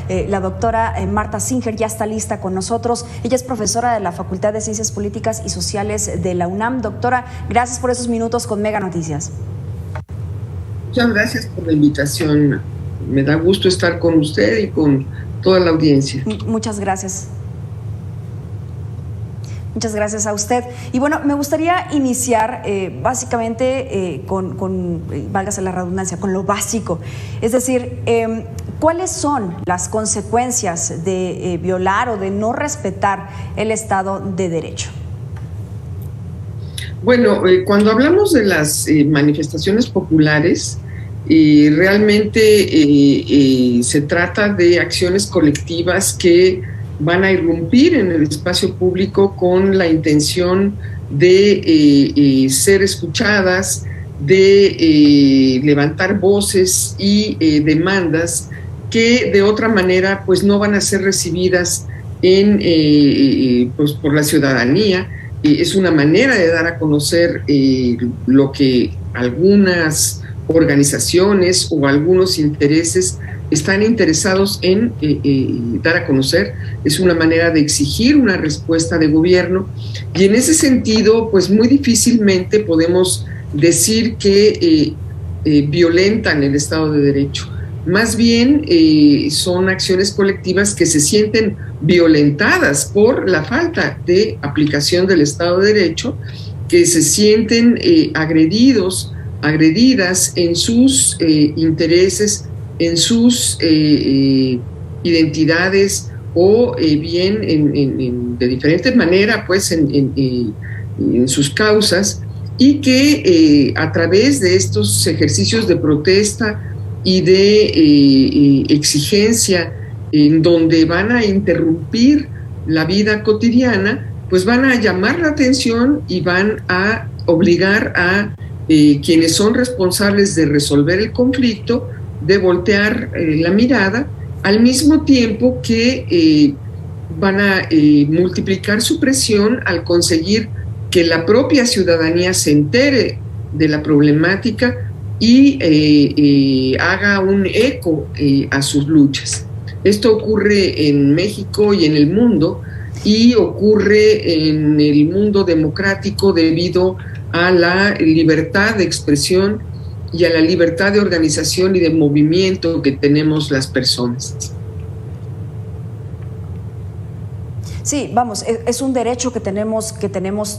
La doctora Marta Singer ya está lista con nosotros. Ella es profesora de la Facultad de Ciencias Políticas y Sociales de la UNAM. Doctora, gracias por esos minutos con Mega Noticias. Muchas gracias por la invitación. Me da gusto estar con usted y con toda la audiencia. Muchas gracias. Muchas gracias a usted. Y bueno, me gustaría iniciar básicamente con válgase la redundancia, con lo básico. Es decir, ¿cuáles son las consecuencias de violar o de no respetar el Estado de Derecho? Bueno, cuando hablamos de las manifestaciones populares, realmente se trata de acciones colectivas que van a irrumpir en el espacio público con la intención de ser escuchadas, de levantar voces y demandas que de otra manera pues no van a ser recibidas pues por la ciudadanía. Es una manera de dar a conocer lo que algunas organizaciones o algunos intereses están interesados en dar a conocer. Es una manera de exigir una respuesta de gobierno, y en ese sentido pues muy difícilmente podemos decir que violentan el Estado de Derecho. Más bien son acciones colectivas que se sienten violentadas por la falta de aplicación del Estado de Derecho, que se sienten agredidas en sus intereses, en sus identidades, o bien de diferente manera pues en sus causas, y que a través de estos ejercicios de protesta y de exigencia, en donde van a interrumpir la vida cotidiana, pues van a llamar la atención y van a obligar a quienes son responsables de resolver el conflicto de voltear la mirada, al mismo tiempo que van a multiplicar su presión al conseguir que la propia ciudadanía se entere de la problemática y haga un eco a sus luchas. Esto ocurre en México y en el mundo, y ocurre en el mundo democrático debido a la libertad de expresión y a la libertad de organización y de movimiento que tenemos las personas. Sí, vamos, es un derecho que tenemos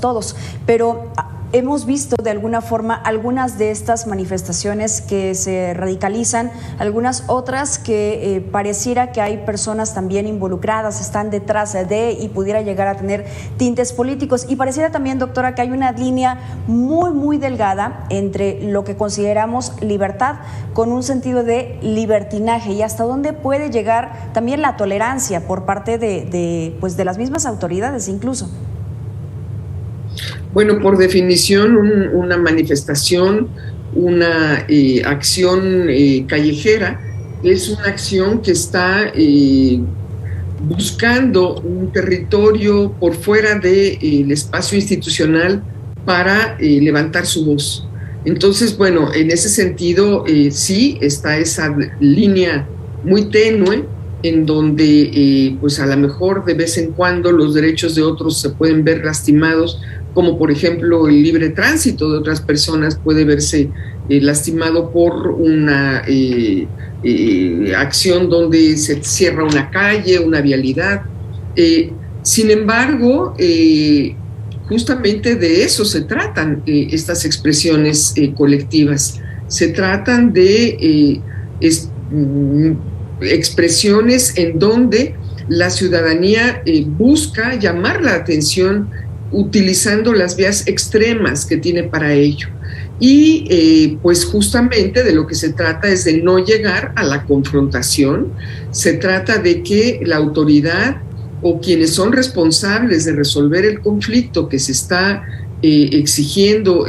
todos, pero hemos visto de alguna forma algunas de estas manifestaciones que se radicalizan, algunas otras que pareciera que hay personas también involucradas, están detrás de, y pudiera llegar a tener tintes políticos. Y pareciera también, doctora, que hay una línea muy, muy delgada entre lo que consideramos libertad con un sentido de libertinaje, y hasta dónde puede llegar también la tolerancia por parte de las mismas autoridades incluso. Bueno, por definición, una manifestación, una acción callejera, es una acción que está buscando un territorio por fuera del espacio institucional para levantar su voz. Entonces, bueno, en ese sentido, sí está esa línea muy tenue en donde, pues a lo mejor de vez en cuando los derechos de otros se pueden ver lastimados, como por ejemplo el libre tránsito de otras personas puede verse lastimado por una acción donde se cierra una calle, una vialidad. Sin embargo, justamente de eso se tratan estas expresiones colectivas. Se tratan de expresiones en donde la ciudadanía busca llamar la atención utilizando las vías extremas que tiene para ello. Y pues justamente de lo que se trata es de no llegar a la confrontación. Se trata de que la autoridad o quienes son responsables de resolver el conflicto que se está exigiendo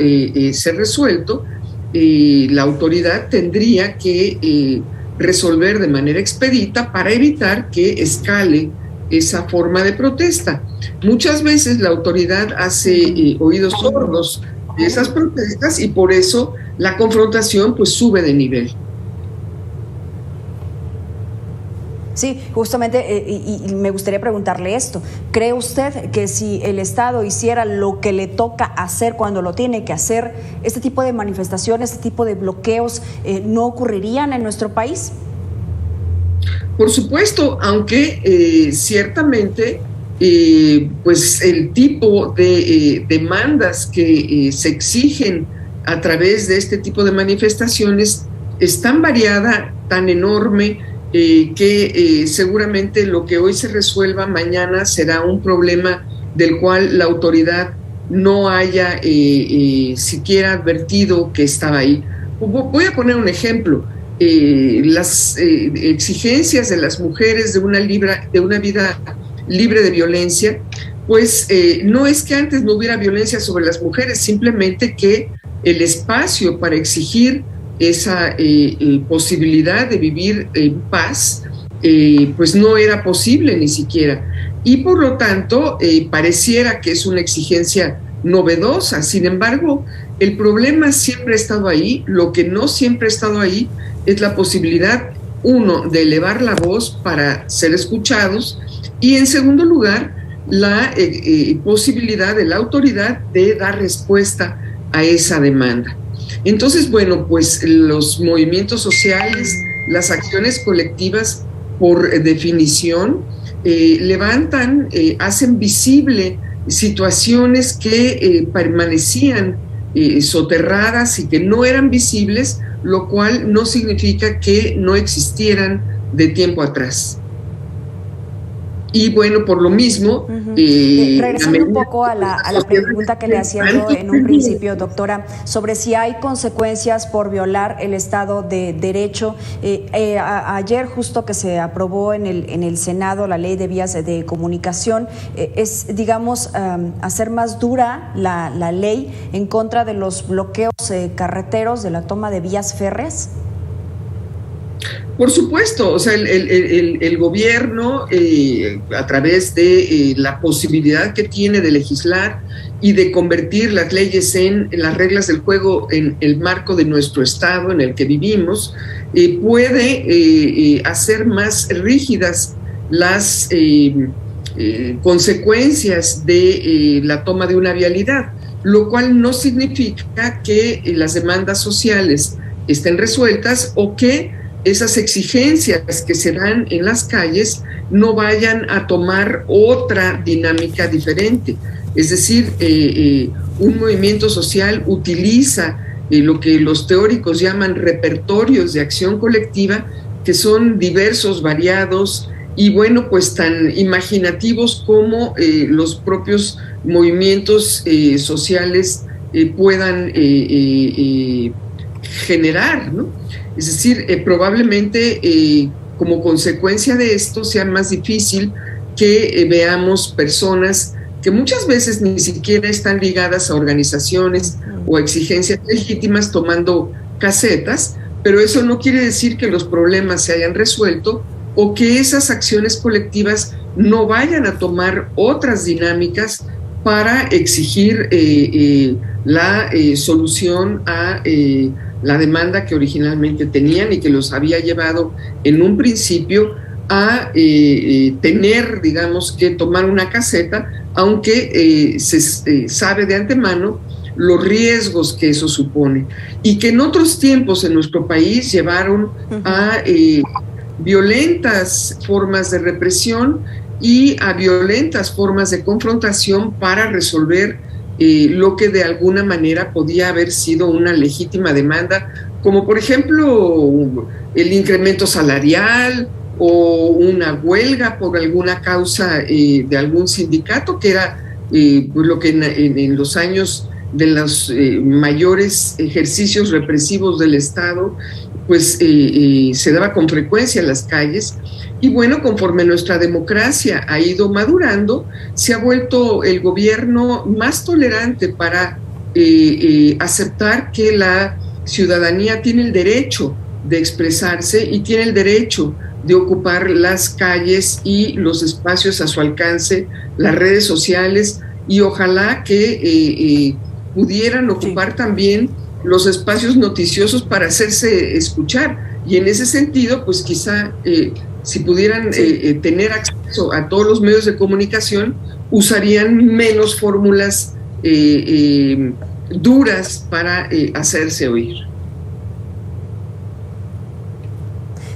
ser resuelto, la autoridad tendría que resolver de manera expedita para evitar que escale esa forma de protesta. Muchas veces la autoridad hace oídos sordos de esas protestas y por eso la confrontación pues sube de nivel. Sí, justamente, y me gustaría preguntarle esto. ¿Cree usted que si el Estado hiciera lo que le toca hacer cuando lo tiene que hacer, este tipo de manifestaciones, este tipo de bloqueos no ocurrirían en nuestro país? Por supuesto, aunque ciertamente pues el tipo de demandas que se exigen a través de este tipo de manifestaciones es tan variada, tan enorme, que seguramente lo que hoy se resuelva mañana será un problema del cual la autoridad no haya siquiera advertido que estaba ahí. Voy a poner un ejemplo. Las exigencias de las mujeres de una vida libre de violencia, pues no es que antes no hubiera violencia sobre las mujeres, simplemente que el espacio para exigir esa posibilidad de vivir en paz, pues no era posible ni siquiera. Y por lo tanto, pareciera que es una exigencia novedosa. Sin embargo, el problema siempre ha estado ahí. Lo que no siempre ha estado ahí es la posibilidad, uno, de elevar la voz para ser escuchados, y en segundo lugar, la posibilidad de la autoridad de dar respuesta a esa demanda. Entonces, bueno, pues los movimientos sociales, las acciones colectivas, por definición, levantan, hacen visible situaciones que permanecían soterradas y que no eran visibles, lo cual no significa que no existieran de tiempo atrás. Y bueno, por lo mismo... regresando un poco a la pregunta que le hacía yo en un principio, doctora, sobre si hay consecuencias por violar el Estado de Derecho. Ayer justo que se aprobó en el Senado la ley de vías de comunicación, es, digamos, hacer más dura la ley en contra de los bloqueos carreteros, de la toma de vías férreas. Por supuesto, o sea, el gobierno, a través de la posibilidad que tiene de legislar y de convertir las leyes en las reglas del juego en el marco de nuestro Estado en el que vivimos, puede hacer más rígidas las consecuencias de la toma de una vialidad, lo cual no significa que las demandas sociales estén resueltas o que esas exigencias que se dan en las calles no vayan a tomar otra dinámica diferente. Es decir, un movimiento social utiliza lo que los teóricos llaman repertorios de acción colectiva, que son diversos, variados y, bueno, pues tan imaginativos como los propios movimientos sociales puedan generar, ¿no? Es decir, probablemente como consecuencia de esto sea más difícil que veamos personas que muchas veces ni siquiera están ligadas a organizaciones o a exigencias legítimas tomando casetas, pero eso no quiere decir que los problemas se hayan resuelto o que esas acciones colectivas no vayan a tomar otras dinámicas para exigir la solución a la demanda que originalmente tenían y que los había llevado en un principio a tener, digamos, que tomar una caseta, aunque se sabe de antemano los riesgos que eso supone y que en otros tiempos en nuestro país llevaron a violentas formas de represión y a violentas formas de confrontación para resolver lo que de alguna manera podía haber sido una legítima demanda, como por ejemplo el incremento salarial o una huelga por alguna causa de algún sindicato, que era lo que en los años de los mayores ejercicios represivos del Estado, pues se daba con frecuencia en las calles. Y bueno, conforme nuestra democracia ha ido madurando, se ha vuelto el gobierno más tolerante para aceptar que la ciudadanía tiene el derecho de expresarse y tiene el derecho de ocupar las calles y los espacios a su alcance, las redes sociales, y ojalá que pudieran ocupar también los espacios noticiosos para hacerse escuchar. Y en ese sentido, pues quizá Si pudieran tener acceso a todos los medios de comunicación, usarían menos fórmulas duras para hacerse oír.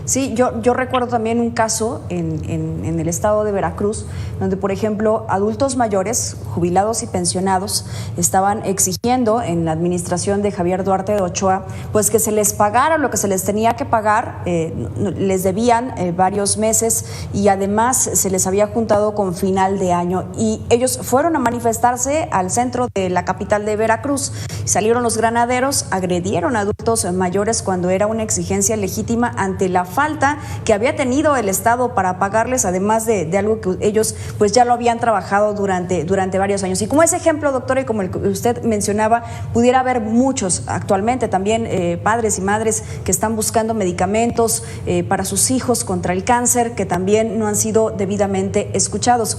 Sí, yo recuerdo también un caso en el estado de Veracruz, donde, por ejemplo, adultos mayores, jubilados y pensionados, estaban exigiendo en la administración de Javier Duarte de Ochoa, pues que se les pagara lo que se les tenía que pagar, les debían varios meses y además se les había juntado con final de año. Y ellos fueron a manifestarse al centro de la capital de Veracruz. Salieron los granaderos, agredieron a adultos mayores cuando era una exigencia legítima ante la falta que había tenido el Estado para pagarles, además de algo que ellos pues ya lo habían trabajado durante varios años. Y como ese ejemplo, doctora, y como el que usted mencionaba, pudiera haber muchos actualmente también, padres y madres que están buscando medicamentos para sus hijos contra el cáncer, que también no han sido debidamente escuchados.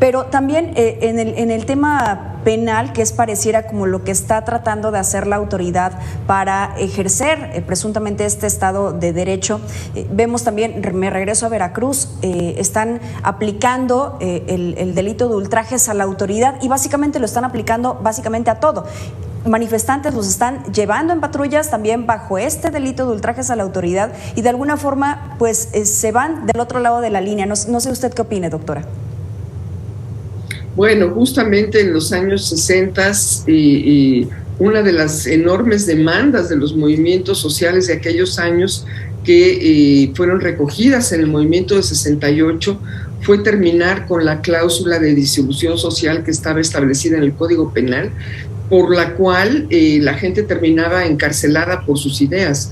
Pero también en el tema penal, que es pareciera como lo que está tratando de hacer la autoridad para ejercer presuntamente este Estado de Derecho, vemos también, me regreso a Veracruz, están aplicando el delito de ultrajes a la autoridad y básicamente lo están aplicando básicamente a todo. Manifestantes los están llevando en patrullas también bajo este delito de ultrajes a la autoridad y de alguna forma pues se van del otro lado de la línea. No sé usted qué opine, doctora. Bueno, justamente en los años 60, una de las enormes demandas de los movimientos sociales de aquellos años que fueron recogidas en el movimiento de 68 fue terminar con la cláusula de disolución social que estaba establecida en el Código Penal, por la cual la gente terminaba encarcelada por sus ideas.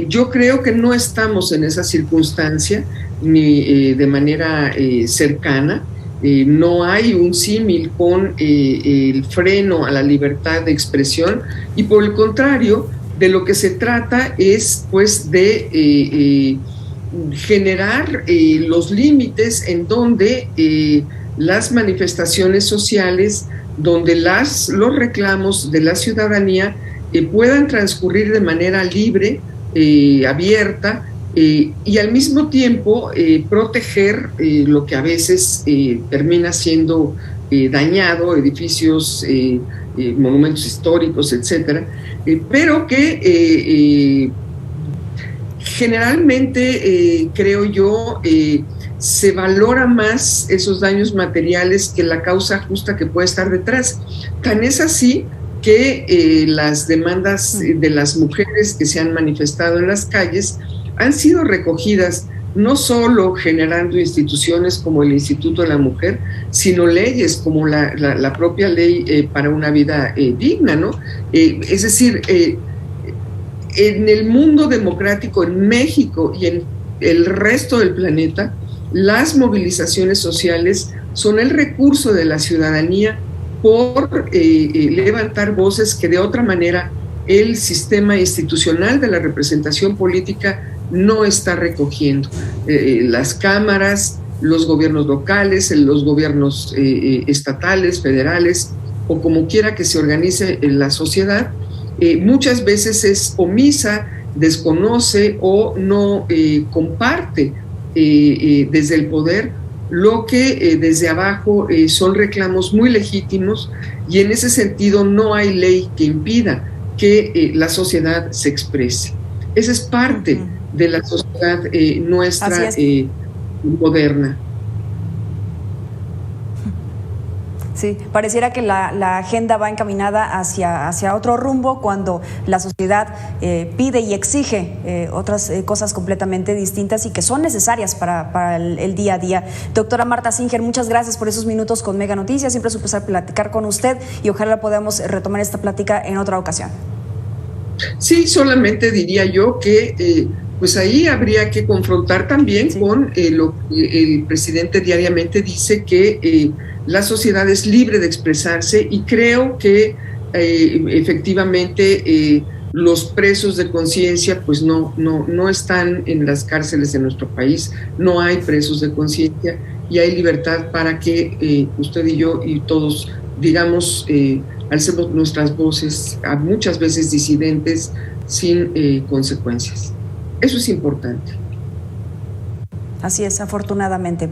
Yo creo que no estamos en esa circunstancia ni de manera cercana. No hay un símil con el freno a la libertad de expresión y por el contrario, de lo que se trata es pues de generar los límites en donde las manifestaciones sociales, donde los reclamos de la ciudadanía puedan transcurrir de manera libre, abierta, y al mismo tiempo proteger lo que a veces termina siendo dañado, edificios, monumentos históricos, etcétera, pero que generalmente creo yo se valora más esos daños materiales que la causa justa que puede estar detrás. Tan es así que las demandas de las mujeres que se han manifestado en las calles han sido recogidas no solo generando instituciones como el Instituto de la Mujer, sino leyes como la propia ley para una vida digna, ¿no? Es decir, en el mundo democrático, en México y en el resto del planeta, las movilizaciones sociales son el recurso de la ciudadanía por levantar voces que de otra manera el sistema institucional de la representación política no está recogiendo. Las cámaras, los gobiernos locales, los gobiernos estatales, federales, o como quiera que se organice la sociedad, muchas veces es omisa, desconoce o no comparte desde el poder lo que desde abajo son reclamos muy legítimos, y en ese sentido no hay ley que impida que la sociedad se exprese. Esa es parte de la sociedad nuestra moderna. Sí, pareciera que la agenda va encaminada hacia otro rumbo cuando la sociedad pide y exige otras cosas completamente distintas y que son necesarias para el día a día. Doctora Marta Singer, muchas gracias por esos minutos con Mega Noticias. Siempre es un placer platicar con usted y ojalá podamos retomar esta plática en otra ocasión. Sí, solamente diría yo que pues ahí habría que confrontar también con lo que el presidente diariamente dice, que la sociedad es libre de expresarse, y creo que efectivamente los presos de conciencia pues no están en las cárceles de nuestro país, no hay presos de conciencia y hay libertad para que usted y yo y todos digamos, alcemos nuestras voces, a muchas veces disidentes, sin consecuencias. Eso es importante. Así es, afortunadamente.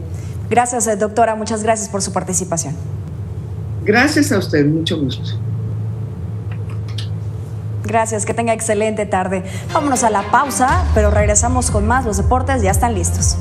Gracias, doctora, muchas gracias por su participación. Gracias a usted, mucho gusto. Gracias, que tenga excelente tarde. Vámonos a la pausa, pero regresamos con más. Los deportes ya están listos.